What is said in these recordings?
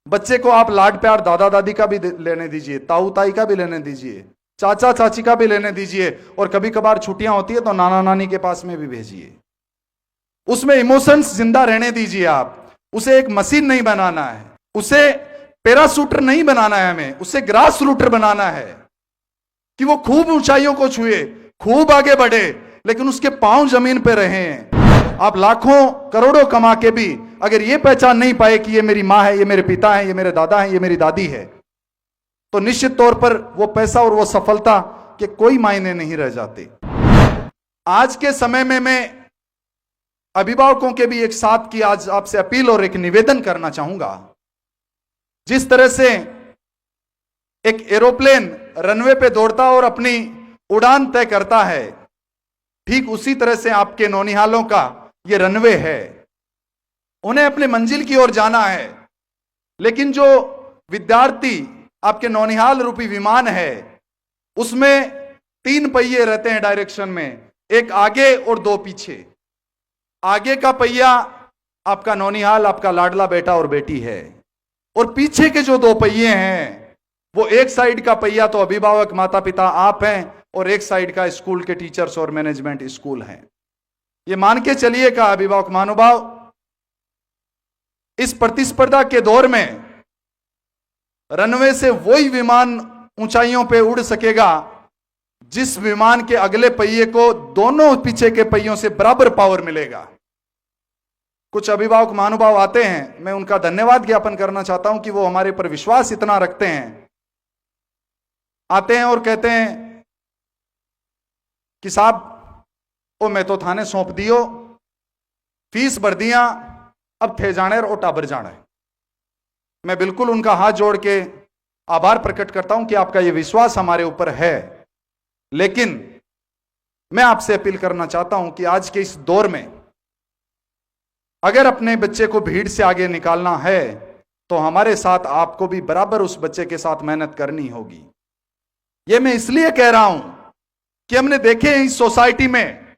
बच्चे को आप लाड प्यार दादा दादी का भी लेने दीजिए, ताऊ ताई का भी लेने दीजिए, चाचा चाची का भी लेने दीजिए, और कभी कभार छुट्टियां होती है तो नाना नानी के पास में भी भेजिए। उसमें इमोशंस जिंदा रहने दीजिए। आप उसे एक मशीन नहीं बनाना है, उसे पैराशूटर नहीं बनाना है, हमें उसे ग्रास रूटर बनाना है कि वो खूब ऊंचाइयों को छुए, खूब आगे बढ़े, लेकिन उसके पांव जमीन पे रहे हैं। आप लाखों करोड़ों कमा के भी अगर ये पहचान नहीं पाए कि ये मेरी माँ है, ये मेरे पिता है, ये मेरे दादा है, ये मेरी दादी है, तो निश्चित तौर पर वो पैसा और वो सफलता के कोई मायने नहीं रह जाते। आज के समय में मैं अभिभावकों के भी एक साथ की आज आपसे अपील और एक निवेदन करना चाहूंगा। जिस तरह से एक एरोप्लेन रनवे पे दौड़ता और अपनी उड़ान तय करता है, ठीक उसी तरह से आपके नौनिहालों का ये रनवे है। उन्हें अपने मंजिल की ओर जाना है, लेकिन जो विद्यार्थी आपके नौनिहाल रूपी विमान है, उसमें 3 पहिए रहते हैं डायरेक्शन में, एक आगे और 2 पीछे। आगे का पहिया आपका नौनिहाल, आपका लाडला बेटा और बेटी है, और पीछे के जो 2 पहिए हैं, वो एक साइड का पहिया तो अभिभावक माता पिता आप हैं, और एक साइड का स्कूल के टीचर्स और मैनेजमेंट स्कूल हैं। ये मान के चलिए का अभिभावक महानुभाव, इस प्रतिस्पर्धा के दौर में रनवे से वही विमान ऊंचाइयों पे उड़ सकेगा जिस विमान के अगले पहिए को दोनों पीछे के पहियों से बराबर पावर मिलेगा। कुछ अभिभावक महानुभाव आते हैं, मैं उनका धन्यवाद ज्ञापन करना चाहता हूं कि वो हमारे पर विश्वास इतना रखते हैं। आते हैं और कहते हैं कि साहब ओ मैं तो थाने सौंप दियो, फीस भर दिया, अब थे जाने और टाबर जाना है। मैं बिल्कुल उनका हाथ जोड़ के आभार प्रकट करता हूं कि आपका यह विश्वास हमारे ऊपर है, लेकिन मैं आपसे अपील करना चाहता हूं कि आज के इस दौर में अगर अपने बच्चे को भीड़ से आगे निकालना है तो हमारे साथ आपको भी बराबर उस बच्चे के साथ मेहनत करनी होगी। यह मैं इसलिए कह रहा हूं कि हमने देखे इस सोसाइटी में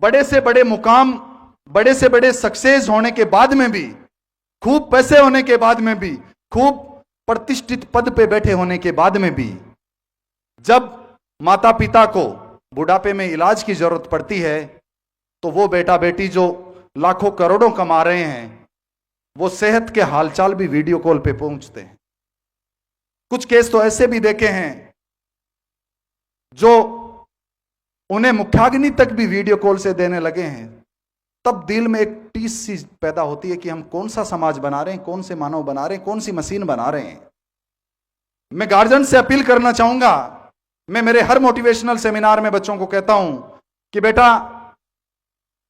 बड़े से बड़े मुकाम, बड़े से बड़े सक्सेस होने के बाद में भी, खूब पैसे होने के बाद में भी, खूब प्रतिष्ठित पद पे बैठे होने के बाद में भी, जब माता पिता को बुढ़ापे में इलाज की जरूरत पड़ती है तो वो बेटा बेटी जो लाखों करोड़ों कमा रहे हैं, वो सेहत के हालचाल भी वीडियो कॉल पे पहुंचते हैं। कुछ केस तो ऐसे भी देखे हैं जो उन्हें मुखाग्नि तक भी वीडियो कॉल से देने लगे हैं। तब दिल में एक टीस सी पैदा होती है कि हम कौन सा समाज बना रहे हैं, कौन से मानव बना रहे हैं, कौन सी मशीन बना रहे हैं। मैं गार्जियन से अपील करना चाहूंगा, मैं मेरे हर मोटिवेशनल सेमिनार में बच्चों को कहता हूं कि बेटा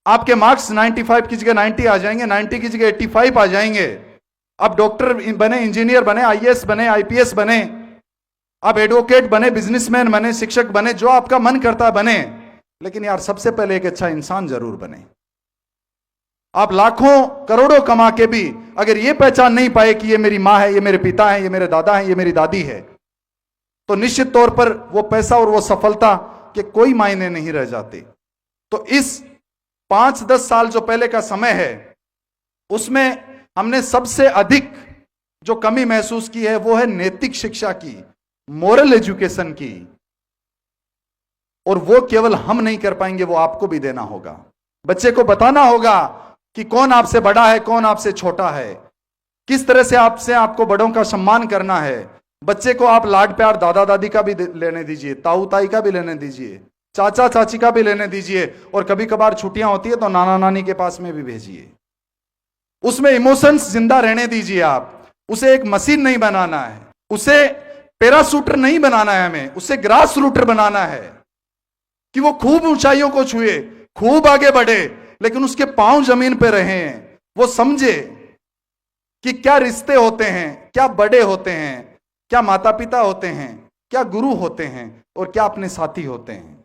आपके मार्क्स 95 की जगह 90 आ जाएंगे, 90 की जगह 85 आ जाएंगे। आप डॉक्टर बने, इंजीनियर बने, आईएएस बने, आईपीएस बने, आप एडवोकेट बने, बिजनेसमैन बने, शिक्षक बने, जो आपका मन करता बने, लेकिन यार सबसे पहले एक अच्छा इंसान जरूर बने। आप लाखों करोड़ों कमा के भी अगर ये पहचान नहीं पाए कि ये मेरी माँ है, ये मेरे पिता है, ये मेरे दादा है, ये मेरी दादी है, तो निश्चित तौर पर वो पैसा और वो सफलता के कोई मायने नहीं रह जाते। तो इस 5-10 साल जो पहले का समय है, उसमें हमने सबसे अधिक जो कमी महसूस की है वो है नैतिक शिक्षा की, मोरल एजुकेशन की, और वो केवल हम नहीं कर पाएंगे, वो आपको भी देना होगा। बच्चे को बताना होगा कि कौन आपसे बड़ा है, कौन आपसे छोटा है, किस तरह से आपको बड़ों का सम्मान करना है। बच्चे को आप लाड प्यार दादा दादी का भी लेने दीजिए, ताऊ ताई का भी लेने दीजिए, चाचा चाची का भी लेने दीजिए, और कभी कभार छुट्टियां होती है तो नाना नानी के पास में भी भेजिए। उसमें इमोशंस जिंदा रहने दीजिए। आप उसे एक मशीन नहीं बनाना है, उसे पैराशूटर नहीं बनाना है, हमें उसे ग्रास रूटर बनाना है कि वो खूब ऊंचाइयों को छुए, खूब आगे बढ़े, लेकिन उसके पांव जमीन पे रहे हैं। वो समझे कि क्या रिश्ते होते हैं, क्या बड़े होते हैं, क्या माता पिता होते हैं, क्या गुरु होते हैं, और क्या अपने साथी होते हैं।